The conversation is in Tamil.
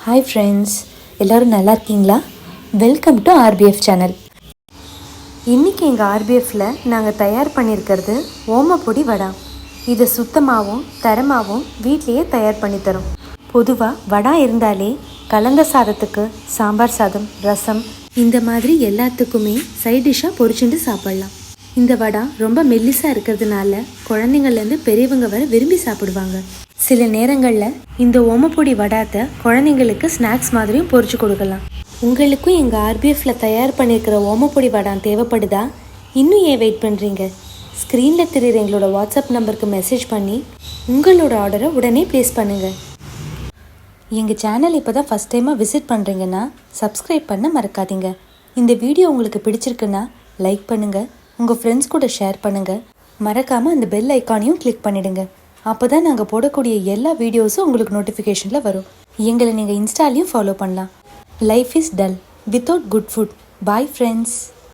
ஹாய் ஃப்ரெண்ட்ஸ், எல்லோரும் நல்லா இருக்கீங்களா? Welcome to RPF channel. இன்றைக்கி எங்கள் ஆர்பிஎஃப்பில் நாங்கள் தயார் பண்ணியிருக்கிறது ஓமப்பொடி வடை. இதை சுத்தமாகவும் தரமாகவும் வீட்லேயே தயார் பண்ணித்தரோம். பொதுவாக வடை இருந்தாலே கலந்த சாதத்துக்கு, சாம்பார் சாதம், ரசம் இந்த மாதிரி எல்லாத்துக்குமே சைட் டிஷ்ஷாக பொரிச்சுட்டு சாப்பிட்லாம். இந்த வடை ரொம்ப மெல்லிசாக இருக்கிறதுனால குழந்தைங்கள்லேருந்து பெரியவங்க வரை விரும்பி சாப்பிடுவாங்க. சில நேரங்களில் இந்த ஓமப்பொடி வடாத்தை குழந்தைங்களுக்கு ஸ்நாக்ஸ் மாதிரியும் பொரிச்சு கொடுக்கலாம். உங்களுக்கும் எங்கள் ஆர்பிஎஃப்பில் தயார் பண்ணியிருக்கிற ஓமப்பொடி வடான் தேவைப்படுதா? இன்னும் ஏன் வெயிட் பண்ணுறீங்க? ஸ்க்ரீனில் தெரியுற எங்களோட வாட்ஸ்அப் நம்பருக்கு மெசேஜ் பண்ணி உங்களோட ஆர்டரை உடனே ப்ளேஸ் பண்ணுங்கள். எங்கள் சேனல் இப்போ தான் ஃபஸ்ட் டைமாக விசிட் பண்ணுறீங்கன்னா சப்ஸ்கிரைப் பண்ண மறக்காதீங்க. இந்த வீடியோ உங்களுக்கு பிடிச்சிருக்குன்னா லைக் பண்ணுங்கள், உங்கள் ஃப்ரெண்ட்ஸ் கூட ஷேர் பண்ணுங்கள். மறக்காமல் அந்த பெல் ஐக்கானையும் கிளிக் பண்ணிவிடுங்க. அப்போ தான் நாங்கள் போடக்கூடிய எல்லா வீடியோஸும் உங்களுக்கு நோட்டிஃபிகேஷனில் வரும். எங்களை நீங்கள் இன்ஸ்டாலையும் ஃபாலோ பண்ணலாம். Life is dull without good food. Bye friends.